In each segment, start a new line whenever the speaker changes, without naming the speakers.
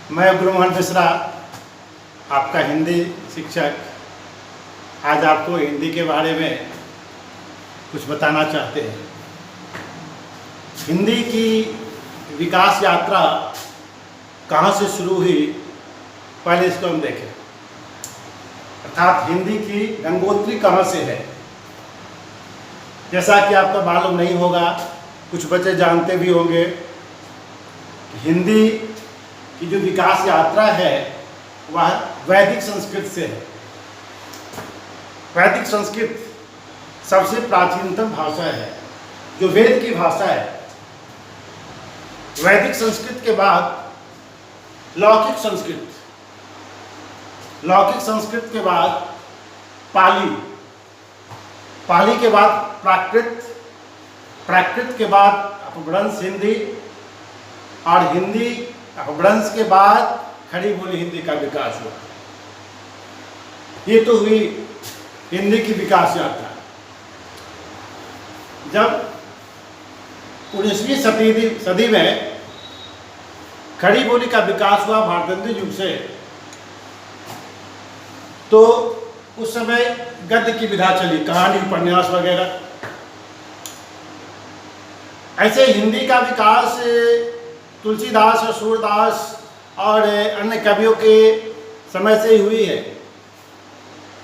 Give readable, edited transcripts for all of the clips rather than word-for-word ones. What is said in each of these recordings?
मैं गुरुमोहन मिश्रा, आपका हिंदी शिक्षक, आज आपको हिंदी के बारे में कुछ बताना चाहते हैं। हिंदी की विकास यात्रा कहाँ से शुरू हुई, पहले इसको हम देखें। अर्थात हिंदी की गंगोत्री कहाँ से है। जैसा कि आपको मालूम नहीं होगा, कुछ बच्चे जानते भी होंगे, हिंदी की जो विकास यात्रा है वह वैदिक संस्कृत से है। वैदिक संस्कृत सबसे प्राचीनतम भाषा है, जो वेद की भाषा है। वैदिक संस्कृत के बाद लौकिक संस्कृत, लौकिक संस्कृत के बाद पाली, पाली के बाद प्राकृत, प्राकृत के बाद अपभ्रंश हिंदी, और हिंदी अपभ्रंश के बाद खड़ी बोली हिंदी का विकास हुआ। ये तो हुई हिंदी की विकास यात्रा। जब 19वीं सदी में खड़ी बोली का विकास हुआ भारतेंदु युग से, तो उस समय गद्य की विधा चली, कहानी उपन्यास वगैरह। ऐसे हिंदी का विकास तुलसीदास और सूरदास और अन्य कवियों के समय से ही हुई है।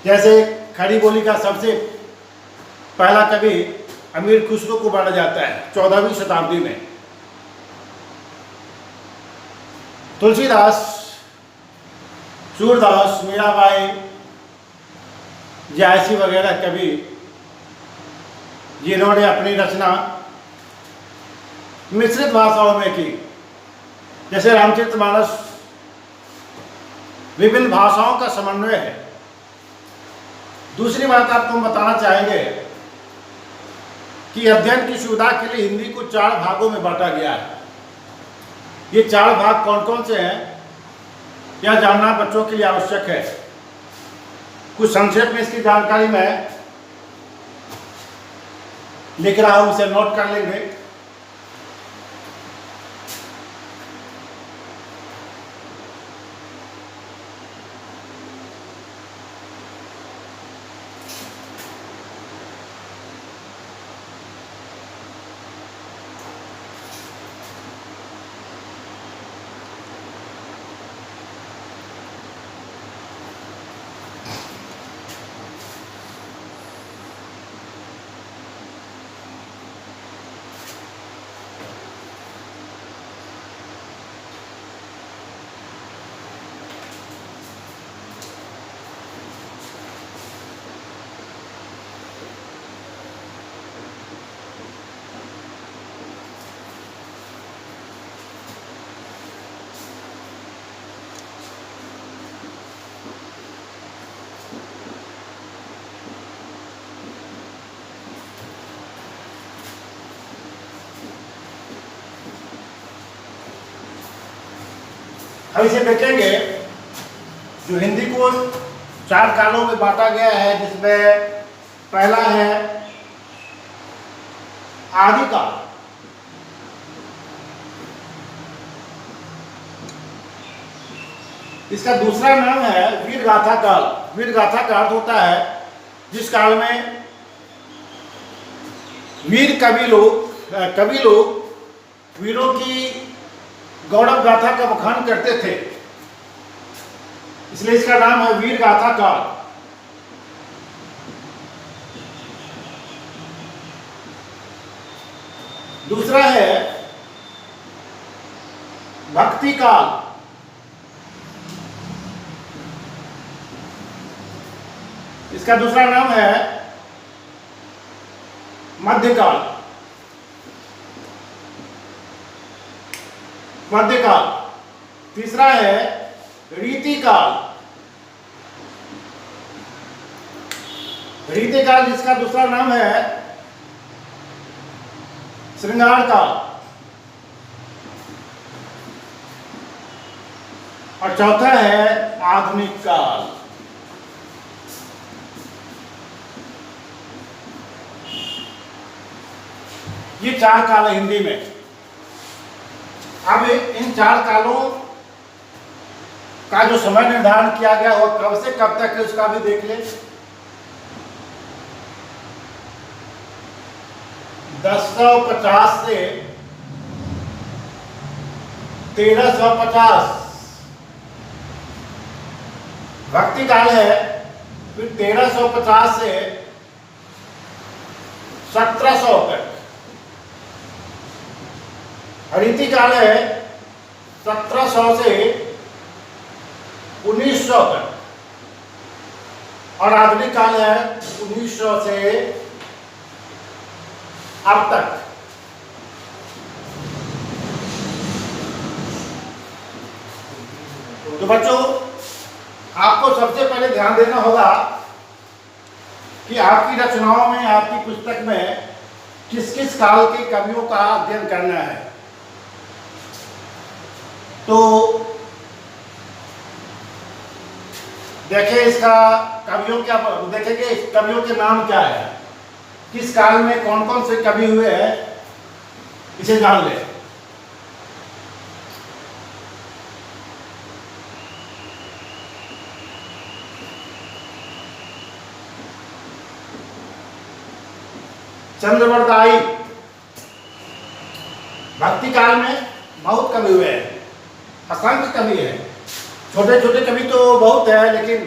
जैसे खड़ी बोली का सबसे पहला कवि अमीर खुसरो को माना जाता है 14वीं शताब्दी में। तुलसीदास, सूरदास, मीराबाई, जायसी वगैरह कवि जिन्होंने अपनी रचना मिश्रित भाषाओं में की, जैसे रामचरितमानस विभिन्न भाषाओं का समन्वय है। दूसरी बात आपको हम बताना चाहेंगे कि अध्ययन की सुविधा के लिए हिंदी को 4 भागों में बांटा गया है। ये 4 भाग कौन कौन से हैं, यह जानना बच्चों के लिए आवश्यक है। कुछ संक्षेप में इसकी जानकारी मैं लिख रहा हूं, उसे नोट कर लेंगे। अब इसे देखेंगे। जो हिंदी को 4 कालों में बांटा गया है, जिसमें पहला है आदिकाल, इसका दूसरा नाम है वीरगाथा काल। वीरगाथा का अर्थ होता है जिस काल में वीर कवि लोग वीरों की गौरव गाथा का बखान करते थे, इसलिए इसका नाम है वीर गाथा काल। दूसरा है भक्ति काल। इसका दूसरा नाम है मध्यकाल। मध्यकाल। तीसरा है रीतिकाल। रीतिकाल, जिसका दूसरा नाम है श्रृंगार काल। और चौथा है आधुनिक काल। ये 4 काल है हिंदी में। अब इन 4 कालों का जो समय निर्धारण किया गया वो कब से कब तक है उसका भी देख ले। 1050 से 1350 भक्ति काल है, फिर 1350 से 1700 तक रीति काल है, 1700 से 1900 तक, और आधुनिक काल है 1900 से अब तक। तो बच्चों, आपको सबसे पहले ध्यान देना होगा कि आपकी रचनाओं में, आपकी पुस्तक में किस किस काल के कवियों का अध्ययन करना है। तो देखिए इसका कवियों क्या देखेंगे, इस कवियों के नाम क्या है, किस काल में कौन कौन से कवि हुए हैं, इसे जान ले। चंद्रवरदाई भक्ति काल में बहुत कवि हुए हैं, असंख्य कवि हैं। छोटे छोटे कवि तो बहुत है, लेकिन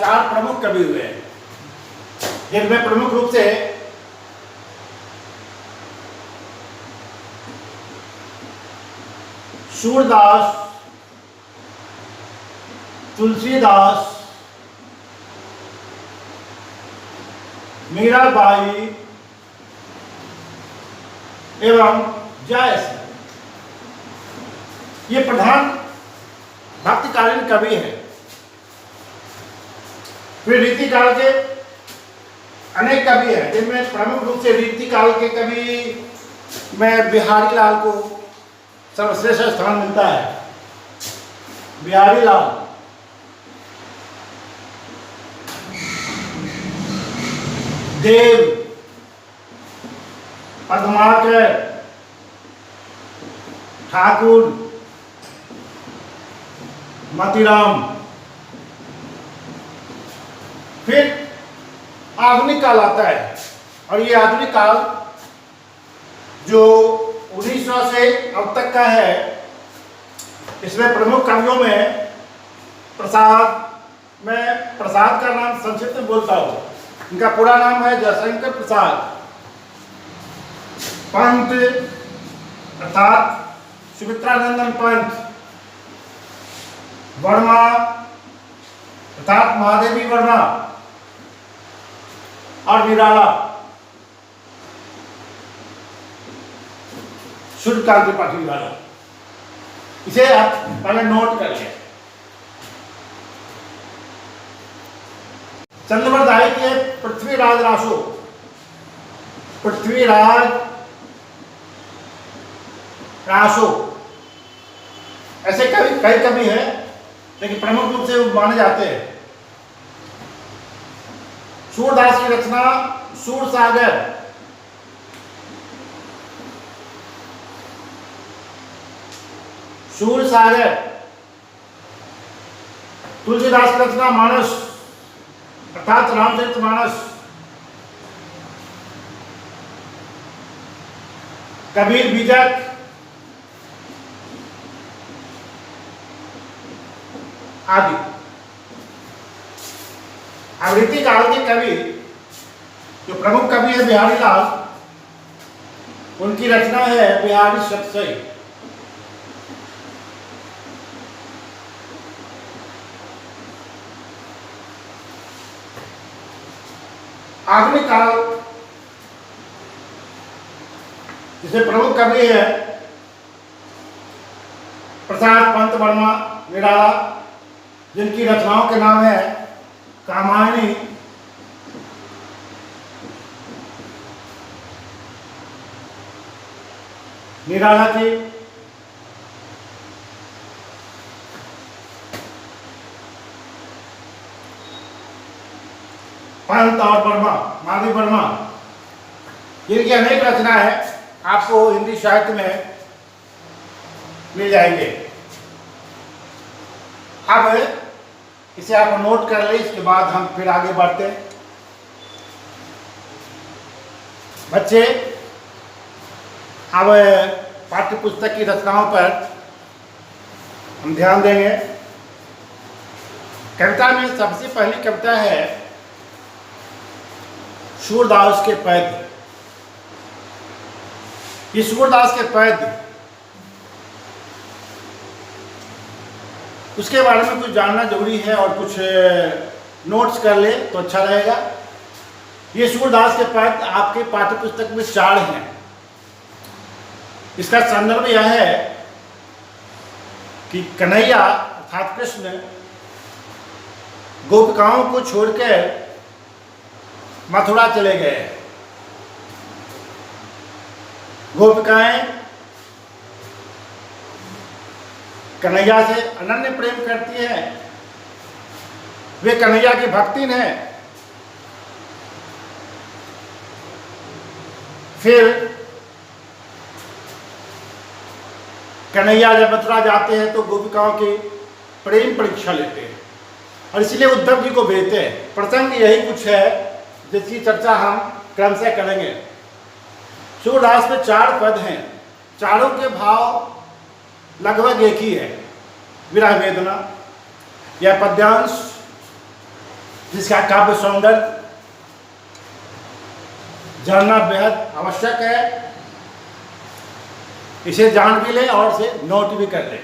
4 प्रमुख कवि हुए हैं, जिनमें प्रमुख रूप से सूरदास, तुलसीदास, मीराबाई एवं जायस, ये प्रधान भक्तिकालीन कवि हैं। फिर रीति काल के अनेक कवि हैं, जिनमें प्रमुख रूप से रीति काल के कवि में बिहारी लाल को सर्वश्रेष्ठ स्थान मिलता है। बिहारी लाल, देव, पद्माकर, ठाकुर, मतीराम। फिर आधुनिक काल आता है, और ये आधुनिक काल जो 1900 से अब तक का है, इसमें प्रमुख कवियों में प्रसाद का नाम संक्षिप्त में बोलता हूँ। इनका पूरा नाम है जयशंकर प्रसाद, पंत अर्थात सुमित्रानंदन पंत, वर्मा अर्थात महादेवी वर्मा, और निराला शुद्ध काल के पाठी निराला। इसे आप पहले नोट कर लें। चंद्रवरदाई के पृथ्वीराज रासो, पृथ्वीराज रासो, ऐसे कई कवि हैं, लेकिन प्रमुख रूप से माने जाते हैं। सूरदास की रचना सूरसागर, सूरसागर। तुलसीदास की रचना मानस अर्थात रामचरितमानस। कबीर बीजक, आदि। रीति काल के कवि जो प्रमुख कवि है बिहारी लाल, उनकी रचना है बिहारी सतसई। आधुनिक काल जिसे प्रमुख कवि है प्रसाद, पंत, वर्मा, निराला, जिनकी रचनाओं के नाम है कामायनी, निराला की पंत और वर्मा, माधवी वर्मा, जिनकी अनेक रचना है, आपको हिंदी साहित्य में मिल जाएंगे। अब इसे आप नोट कर ले, इसके बाद हम फिर आगे बढ़ते हैं। बच्चे, अब पाठ्य पुस्तक की रचनाओं पर हम ध्यान देंगे। कविता में सबसे पहली कविता है सूरदास के पद। ये सूरदास के पद, उसके बारे में कुछ जानना जरूरी है और कुछ नोट्स कर ले तो अच्छा रहेगा। ये सूरदास के पद आपके पाठ्य पुस्तक में 4 हैं। इसका संदर्भ यह है कि कन्हैया अर्थात कृष्ण गोपिकाओं को छोड़कर मथुरा चले गए। गोपिकाएं कन्हैया से अनन्य प्रेम करती हैं, वे कन्हैया की भक्तिन हैं। फिर कन्हैया जब मथुरा जाते हैं तो गोपिकाओं की प्रेम परीक्षा लेते हैं और इसलिए उद्धव जी को भेजते हैं। प्रसंग यही कुछ है जिसकी चर्चा हम क्रमशः करेंगे। सूरदास में 4 पद हैं, चारों के भाव लगभग एक ही है। विरह वेदना, यह पद्यांश जिसका काव्य सौंदर्य जानना बेहद आवश्यक है, इसे जान भी ले और इसे नोट भी कर ले।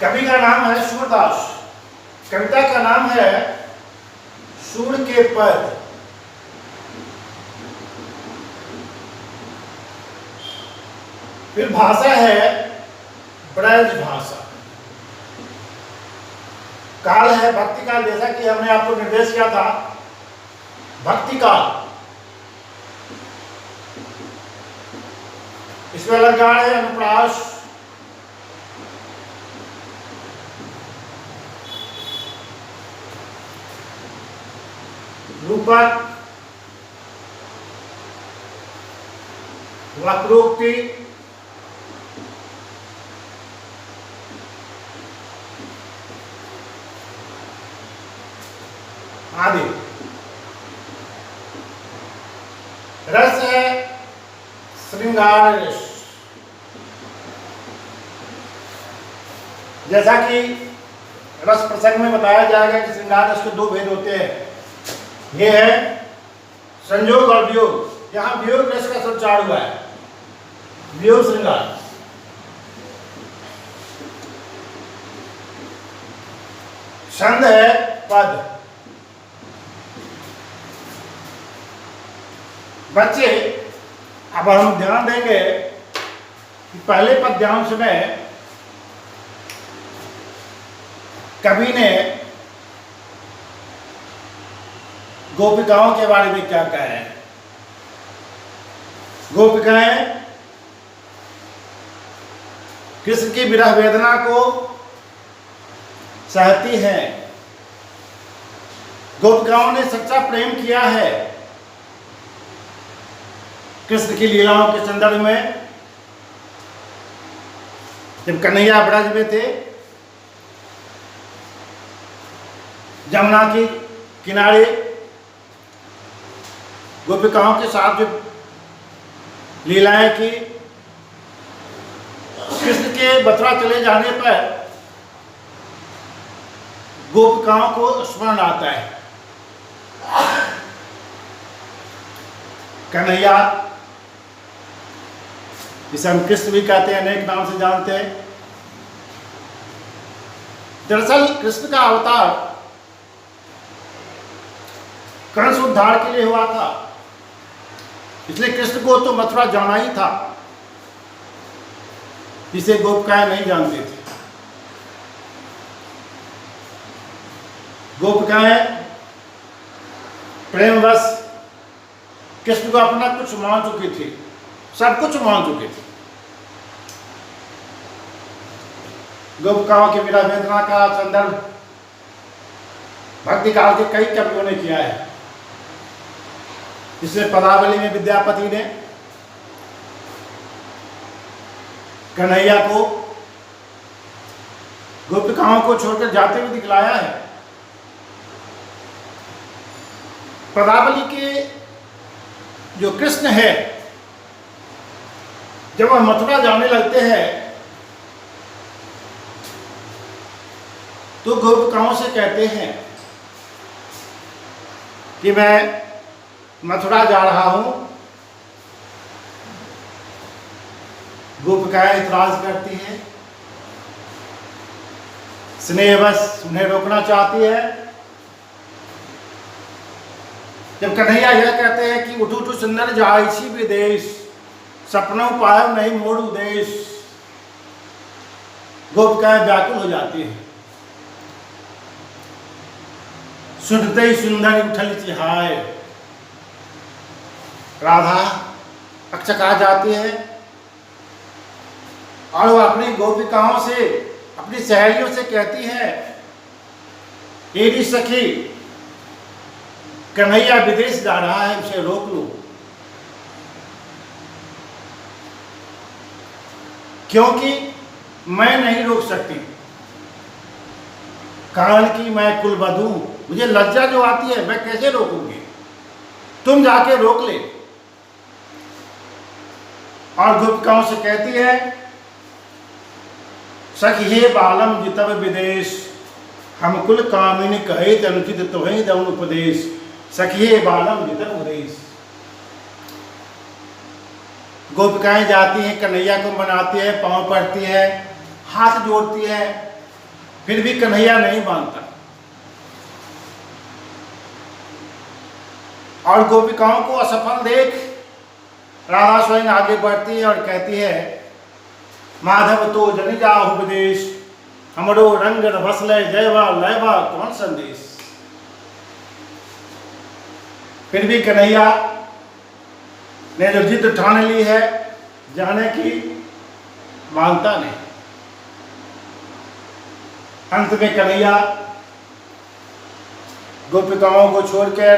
कवि का नाम है सूरदास, कविता का नाम है सूर के पद। फिर भाषा है ब्रज भाषा। काल है भक्ति काल, जैसा कि हमने आपको निर्देश किया था, भक्ति काल। इसमें अलंकार है अनुप्रास, रूपक, वक्रोक्ति, आदि। रस है श्रृंगार रस। जैसा कि रस प्रसंग में बताया जाएगा कि श्रृंगार रस के 2 भेद होते हैं, ये है संयोग और वियोग। यहां वियोग रस का संचार हुआ है, वियोग श्रृंगार। छंद है पद। बच्चे, अब हम ध्यान देंगे कि पहले पद्यांश में कवि ने गोपिकाओं के बारे में क्या कहा है। गोपिकाएं कृष्ण की विरह वेदना को सहती हैं, गोपिकाओं ने सच्चा प्रेम किया है कृष्ण की लीलाओं के संदर्भ में। जब कन्हैया ब्रज में थे, जमुना के किनारे गोपिकाओं के साथ जो लीलाएं की, कृष्ण के मथुरा चले जाने पर गोपिकाओं को स्मरण आता है। कन्हैया, जिसे हम कृष्ण भी कहते हैं, अनेक नाम से जानते हैं, दरअसल कृष्ण का अवतार कंस उद्धार के लिए हुआ था, इसलिए कृष्ण को तो मथुरा जाना ही था, जिसे गोपिकाएं नहीं जानती थी। गोपिकाएं प्रेमवश कृष्ण को अपना कुछ मान चुकी थी, सब कुछ मान चुकी थी। गोपिकाओं की विरह वेदना का संदर्भ भक्ति काल के कई कवियों ने किया है। जिसमें पदावली में विद्यापति ने कन्हैया को गोपिकाओं को छोड़कर जाते हुए दिखलाया है। पदावली के जो कृष्ण है, जब वह मथुरा जाने लगते हैं तो गोपिकाओं से कहते हैं कि मैं मथुरा जा रहा हूं। गोपिकाएं इतराज करती हैं, स्नेहवश उन्हें रोकना चाहती है। जब कन्हैया यह कहते हैं कि उठू उठू सुंदर जायसी विदेश, सपनों पायो नहीं मोड़ उदेश, गोपिकाएं व्याकुल हो जाती हैं। सुनते ही सुंदर उठल चिहाय, राधा अकचका जाती है और वो अपनी गोपिकाओं से, अपनी सहेलियों से कहती है, एरी सखी, कन्हैया विदेश जा रहा है, उसे रोक लो। क्योंकि मैं नहीं रोक सकती, कारण कि मैं कुलवधू, मुझे लज्जा जो आती है, मैं कैसे रोकूंगी, तुम जाके रोक ले। और गोपिकाओं से कहती है, सखिए बालम जितव विदेश, हम कुल कामिनी कहे अनुचित तुम्हें दउन उपदेश, सखिए बालम जितव विदेश। गोपिकाएं जाती हैं, कन्हैया को मनाती है, पांव पड़ती है, हाथ जोड़ती है, फिर भी कन्हैया नहीं मानता। और गोपिकाओं को असफल देख राधा स्वयं आगे बढ़ती है और कहती है, माधव तो जनि जाहु विदेश, हमरो रंग बसले जयवा लयवा कौन संदेश। फिर भी कन्हैया ने जो जिद ठान ली है जाने की, मानता नहीं। अंत में कन्हैया गोपिकाओं को छोड़कर,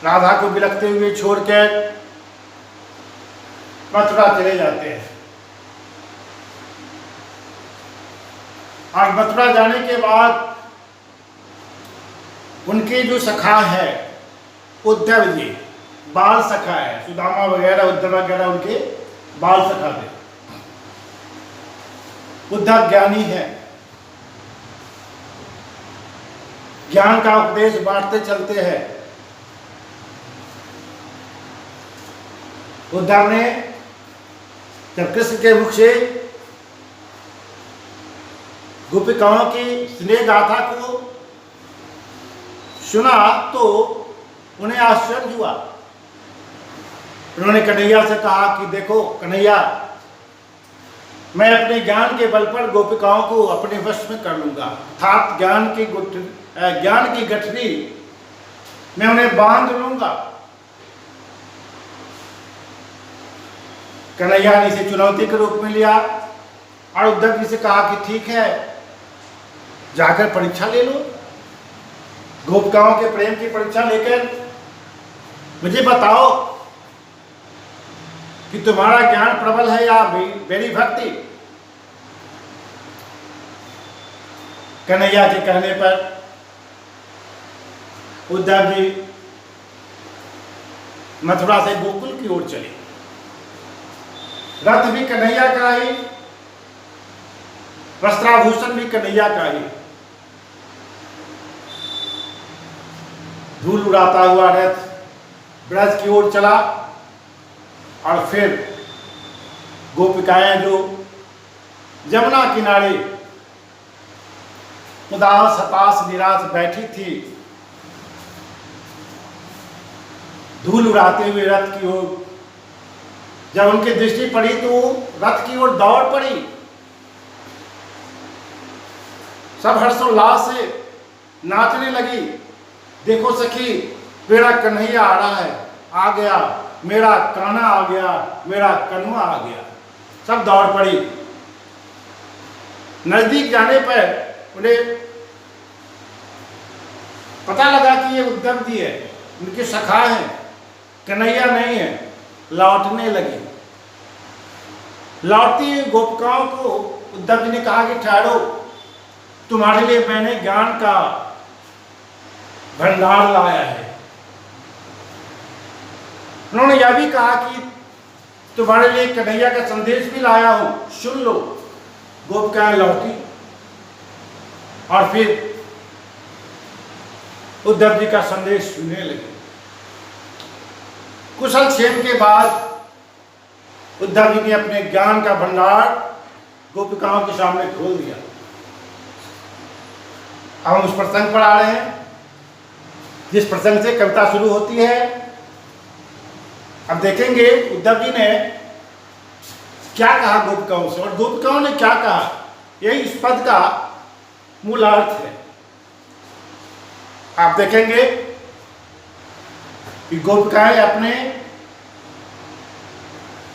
राधा को बिलखते हुए छोड़कर मथुरा चले जाते हैं। और मथुरा जाने के बाद उनके जो सखा है उद्धव जी, बाल सखा है, सुदामा वगैरह, उद्धव वगैरह उनके बाल सखा थे। उद्धव ज्ञानी है, ज्ञान का उपदेश बांटते चलते हैं। उद्धव ने जब कृष्ण के मुख से गोपिकाओं की स्नेह गाथा को सुना तो उन्हें आश्चर्य हुआ। उन्होंने कन्हैया से कहा कि देखो कन्हैया, मैं अपने ज्ञान के बल पर गोपिकाओं को अपने वश में कर लूंगा, अर्थात ज्ञान की गठरी मैं उन्हें बांध लूंगा। कन्हैया ने इसे चुनौती के रूप में लिया और उद्धव जी से कहा कि ठीक है, जाकर परीक्षा ले लो। गोपिकाओं के प्रेम की परीक्षा लेकर मुझे बताओ कि तुम्हारा ज्ञान प्रबल है या मेरी भक्ति। कन्हैया के कहने पर उद्धव जी मथुरा से गोकुल की ओर चले। रथ भी कन्हैया का ही, वस्त्राभूषण भी कन्हैया का ही। धूल उड़ाता हुआ रथ ब्रज की ओर चला और फिर गोपिकाएं जो यमुना किनारे उदास हताश निराश बैठी थी, धूल उड़ाते हुए रथ की ओर जब उनकी दृष्टि पड़ी तो रथ की ओर दौड़ पड़ी। सब हर्षोल्लास से नाचने लगी। देखो सखी, मेरा कन्हैया आ रहा है, आ गया, मेरा कान्हा आ गया, मेरा कन्हुआ आ गया। सब दौड़ पड़ी। नजदीक जाने पर उन्हें पता लगा कि ये उद्धव जी है, उनके सखा हैं, कन्हैया नहीं है। लौटने लगी। लौटती हुई गोपिकाओं को उद्धव जी ने कहा कि ठहरो, तुम्हारे लिए मैंने ज्ञान का भंडार लाया है। उन्होंने यह भी कहा कि तुम्हारे लिए कन्हैया का संदेश भी लाया हूं, सुन लो। गोपिकाएं लौटी और फिर उद्धव जी का संदेश सुनने लगे। कुशल क्षेम के बाद उद्धव जी ने अपने ज्ञान का भंडार गोपिकाओं के सामने खोल दिया। अब हम उस प्रसंग पर आ रहे हैं जिस प्रसंग से कविता शुरू होती है। अब देखेंगे उद्धव जी ने क्या कहा गोपिकाओं से और गोपिकाओं ने क्या कहा। यही इस पद का मूल अर्थ है। आप देखेंगे कि गोपिकाएं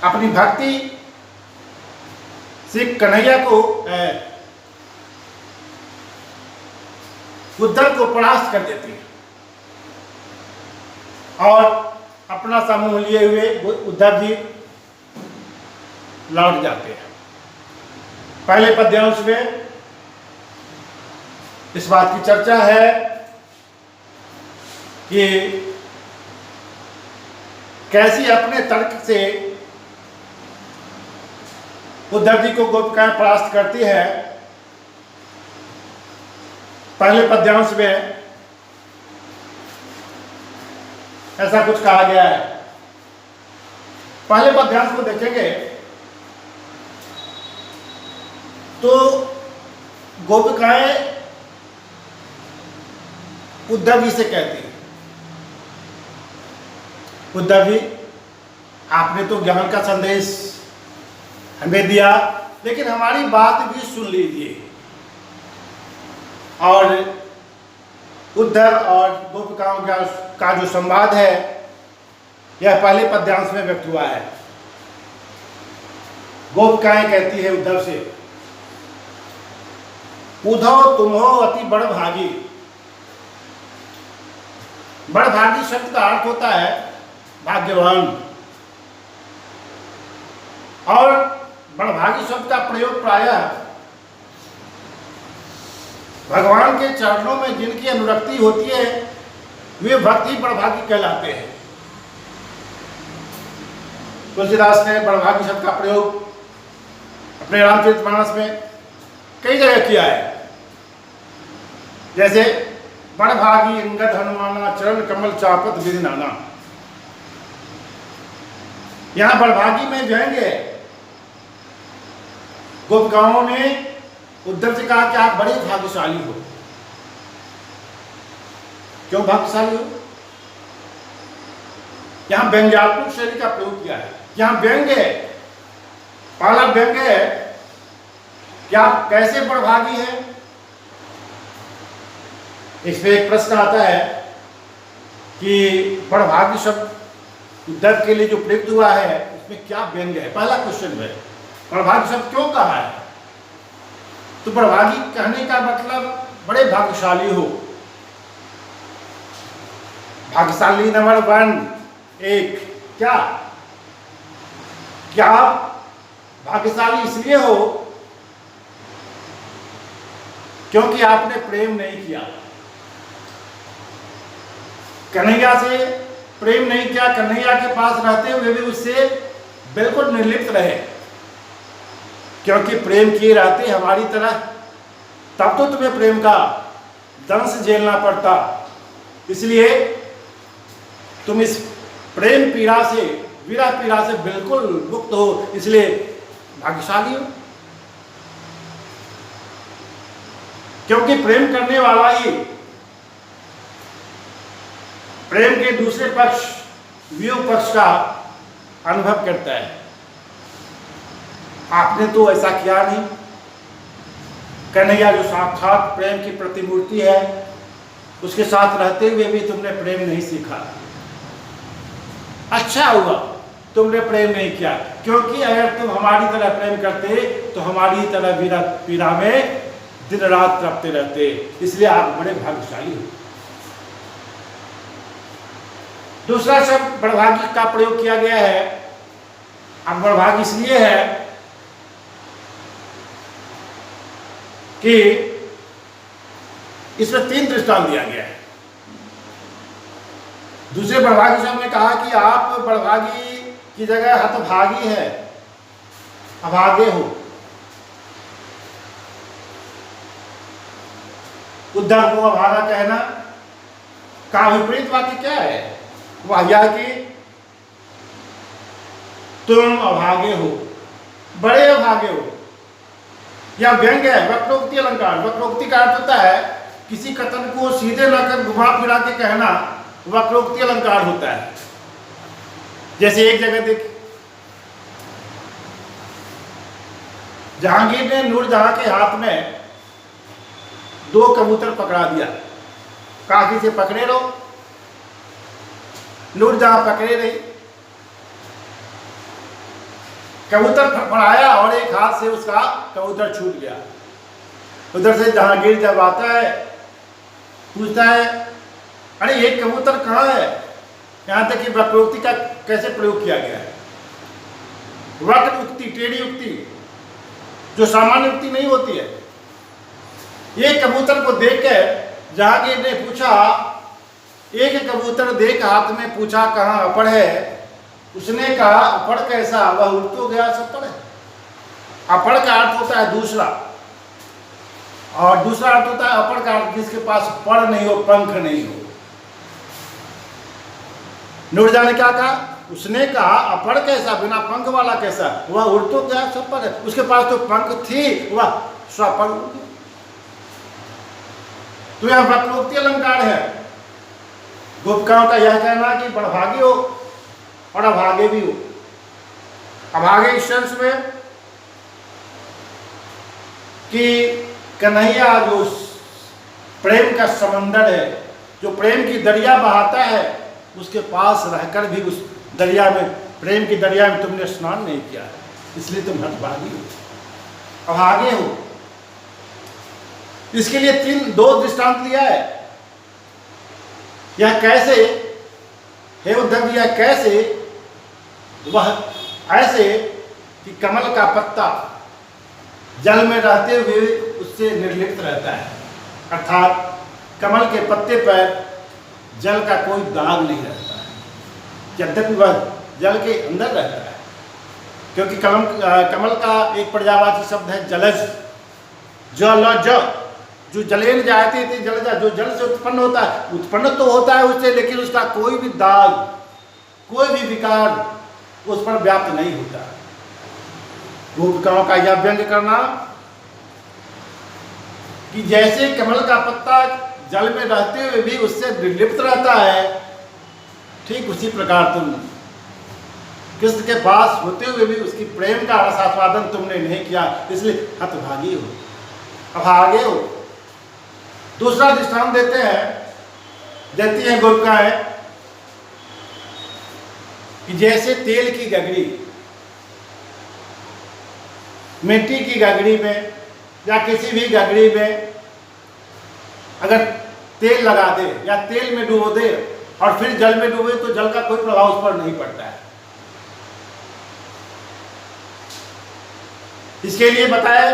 अपनी भक्ति से कन्हैया को उद्धव को परास्त कर देती है और अपना समूह लिए हुए उद्धव जी लौट जाते हैं। पहले पद्यांश में इस बात की चर्चा है कि कैसी अपने तर्क से उद्धव जी को गोपिकाएं परास्त करती है। पहले पद्यांश में ऐसा कुछ कहा गया है। पहले पद्यांश को देखेंगे तो गोपिकाएं उद्धव जी से कहती हैं, उद्धव जी आपने तो ज्ञान का संदेश हमें दिया, लेकिन हमारी बात भी सुन लीजिए। और उद्धव और गोपिकाओं का जो संवाद है यह पहले पद्यांश में व्यक्त हुआ है। गोपिकाएं कहती है उद्धव से, उद्धव तुम हो अति बड़भागी। बड़भागी शब्द का अर्थ होता है भाग्यवान। और बड़भागी शब्द का प्रयोग प्रायः भगवान के चरणों में जिनकी अनुरक्ति होती है वे भक्ति बड़भागी कहलाते हैं। तुलसीदास ने बड़भागी शब्द का प्रयोग अपने रामचरितमानस में कई जगह किया है। जैसे बड़भागी अंगद हनुमाना चरण कमल चापत विधि नाना। यहां बड़भागी में जाएंगे गोपिकाओं ने उद्धव से कहा कि आप बड़े भाग्यशाली हो। क्यों भाग्यशाली हो? यहां व्यंग्यात्मक शैली का प्रयोग किया है। यहां व्यंग्य है, पहला व्यंग्य है कि आप कैसे बड़भागी हैं। इसमें एक प्रश्न आता है कि बड़भागी शब्द उद्धव के लिए जो प्रयुक्त हुआ है उसमें क्या व्यंग्य है। पहला क्वेश्चन है, बड़भागी शब्द क्यों कहा है? तो बड़भागी कहने का मतलब बड़े भाग्यशाली हो। भाग्यशाली नंबर 1 एक क्या क्या आप भाग्यशाली इसलिए हो क्योंकि आपने प्रेम नहीं किया, कन्हैया से प्रेम नहीं किया, कन्हैया के पास रहते हुए भी उससे बिल्कुल निर्लिप्त रहे, क्योंकि प्रेम किए रहते हमारी तरह तब तो तुम्हें प्रेम का दंश झेलना पड़ता। इसलिए तुम इस प्रेम पीड़ा से, विरह पीड़ा से बिल्कुल मुक्त हो, इसलिए भाग्यशाली हो। क्योंकि प्रेम करने वाला ही प्रेम के दूसरे पक्ष, वियोग पक्ष का अनुभव करता है। आपने तो ऐसा किया नहीं। कन्हैया जो साक्षात प्रेम की प्रतिमूर्ति है, उसके साथ रहते हुए भी तुमने प्रेम नहीं सीखा। अच्छा हुआ तुमने प्रेम नहीं किया, क्योंकि अगर तुम हमारी तरह प्रेम करते तो हमारी तरह विरह पीड़ा में दिन रात तड़पते रहते। इसलिए आप बड़े भाग्यशाली हो। दूसरा शब्द बड़भागी का प्रयोग किया गया है। अब बड़भागी इसलिए है कि इसमें 3 दृष्टांत दिया गया है। दूसरे बड़भागी शब्द ने कहा कि आप बड़भागी की जगह हतभागी है, अभागे हो। उद्धव को अभागा कहना का विपरीत वाक्य क्या है? वह यह कि तुम अभागे हो, बड़े अभागे हो। यह व्यंग्य है, वक्रोक्ति अलंकार। वक्रोक्ति का अर्थ होता है किसी कथन को सीधे न कर घुमा फिरा के कहना, वक्रोक्ति अलंकार होता है। जैसे एक जगह देख, जहांगीर ने नूरजहां के हाथ में 2 कबूतर पकड़ा दिया, कहा कि इसे पकड़े रहो। नूरजहां पकड़े रही, कबूतर फड़फड़ाया और एक हाथ से उसका कबूतर छूट गया। उधर से जहांगीर जब आता है, पूछता है अरे ये कबूतर कहाँ है? यहां तक कि वक्रोक्ति का कैसे प्रयोग किया गया है। वक्र उक्ति, टेढ़ी उक्ति, जो सामान्य उक्ति नहीं होती है। ये कबूतर को देखकर जहांगीर ने पूछा, एक कबूतर देख हाथ में पूछा कहाँ अपड़ है? उसने कहा अपड़ कैसा? वह उड़ तो गया सपड़ है। अपड़ का अर्थ होता है दूसरा, और दूसरा अर्थ होता है अपड़ का अर्थ जिसके पास पर नहीं हो, पंख नहीं हो। नूरजहां ने क्या कहा? उसने कहा अपड़ कैसा, बिना पंख वाला कैसा? वह उड़ तो गया सपड़ है। उसके पास तो पंख थी, वह सपड़ उड़ गया। तो यह वक्रोक्ति अलंकार है। गोपिकाओं का यह कहना कि बड़भागी हो और अभागे भी हो। अभागे इस सेंस में कि कन्हैया जो प्रेम का समंदर है, जो प्रेम की दरिया बहाता है, उसके पास रहकर भी उस दरिया में, प्रेम की दरिया में तुमने स्नान नहीं किया, इसलिए तुम हतभागी हो, अभागे हो। इसके लिए 2 दृष्टांत लिया है। यह कैसे? हे उद्धव जी, यह कैसे? वह ऐसे कि कमल का पत्ता जल में रहते हुए उससे निर्लिप्त रहता है, अर्थात कमल के पत्ते पर जल का कोई दाग नहीं रहता है, यद्यपि वह जल के अंदर रहता है। क्योंकि कमल का एक पर्यायवाची शब्द है जलज, जलज, जो जलेन जाते थे जलज, जो जल से उत्पन्न होता है, उत्पन्न तो होता है उससे, लेकिन उसका कोई भी दाग, कोई भी विकार उस पर व्याप्त नहीं होता। गोपिकाओं का यह व्यंग्य करना कि जैसे कमल का पत्ता जल में रहते हुए भी उससे निर्लिप्त रहता है, ठीक उसी प्रकार तुम कृष्ण के पास होते हुए भी उसकी प्रेम का रसास्वादन तुमने नहीं किया, इसलिए हतभागी हो, अभागे हो। दूसरा दृष्टांत देती हैं गोपिकाएं कि जैसे तेल की गगरी मिट्टी की गगरी में या किसी भी गगरी में अगर तेल लगा दे या तेल में डुबो दे और फिर जल में डूबे तो जल का कोई प्रभाव उस पर नहीं पड़ता है। इसके लिए बताया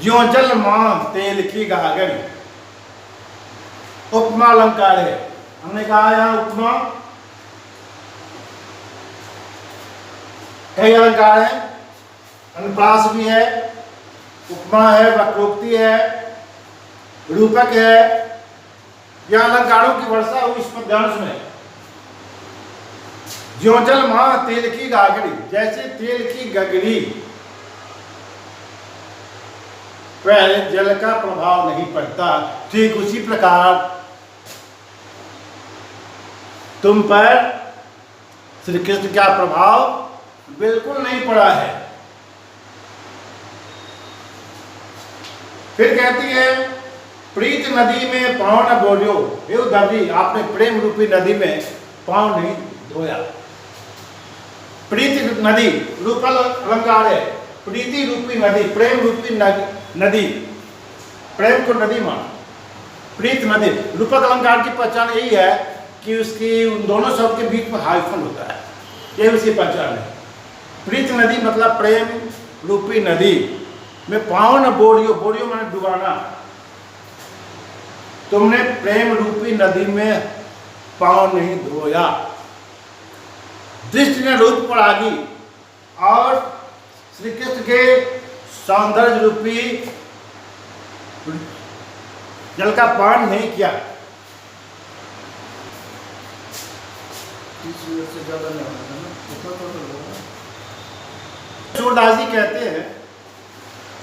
ज्यों जल मां तेल की गागर, उपमा अलंकार है। हमने कहा यहां उपमा कई अलंकार है, अनुप्रास भी है, उपमा है, वक्रोक्ति है, रूपक है। यह अलंकारों की वर्षा हुई इस पद्यांश में। ज्यों जल मां तेल की गागरी, जैसे तेल की गगरी पर जल का प्रभाव नहीं पड़ता, ठीक उसी प्रकार तुम पर श्री कृष्ण का प्रभाव बिल्कुल नहीं पड़ा है। फिर कहती है प्रीत नदी में पांव न बोलियो, हे उद्धव, आपने प्रेम रूपी नदी में पांव नहीं धोया। प्रीति नदी रूपल अलंकार है, प्रीति रूपी नदी, प्रेम रूपी नदी, प्रेम को नदी मान, प्रीत नदी। रूपक अलंकार की पहचान यही है कि उसकी उन दोनों शब्द के बीच में हाइफन होता है, यही उसकी पहचान है। प्रीत नदी मतलब प्रेम रूपी नदी में पांव न बोरियो, बोरियो मैंने डुबाना, तुमने प्रेम रूपी नदी में पांव नहीं धोया। दृष्टि ने रूप पर आगी और श्री कृष्ण के सौंदर्य रूपी जल का पान नहीं किया। सूरदास जी कहते हैं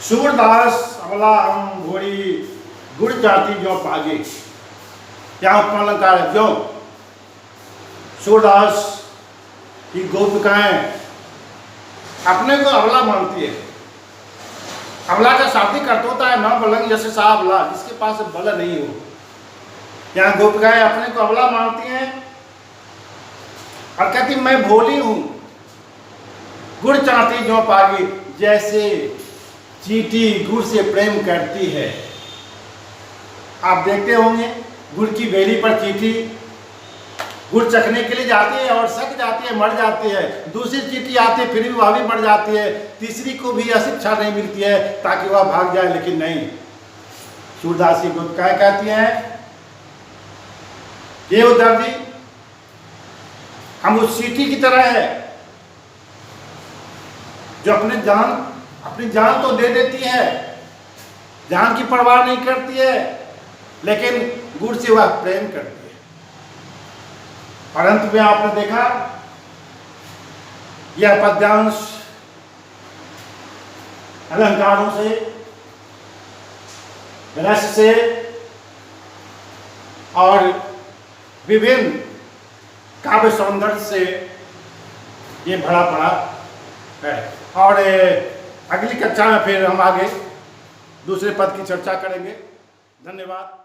सूरदास अबला हम घोड़ी गुड़ जाती जो पागे, क्या उपमा अलंकार है। क्यों सूरदास की गोपिकाएं अपने को अबला मानती है। अबला का शाब्दिक अर्थ होता है न बलंग जैसे सा अबला, जिसके पास बल नहीं हो। यहाँ गोपिकाएं अपने को अबला मानती हैं और कहती मैं भोली हूं, गुड़ चाहती जो पागी, जैसे चींटी गुड़ से प्रेम करती है। आप देखते होंगे गुड़ की बेली पर चींटी गुड़ चखने के लिए जाती है और सक जाती है, मर जाती है। दूसरी चींटी आती है फिर भी वह भी मर जाती है। तीसरी को भी अशिक्षा नहीं मिलती है ताकि वह भाग जाए, लेकिन नहीं, सूरदास जी गोपिकाएं कहती हैं ये उद्धव जी हम उस चींटी की तरह है जो अपनी जान तो दे देती है, जान की परवाह नहीं करती है, लेकिन गुड़ से वह प्रेम करती है। और अंत में आपने देखा यह पद्यांश अलंकारों से, रस से और विभिन्न काव्य सौंदर्य से ये भरा पड़ा है। और अगली कक्षा में फिर हम आगे दूसरे पद की चर्चा करेंगे। धन्यवाद।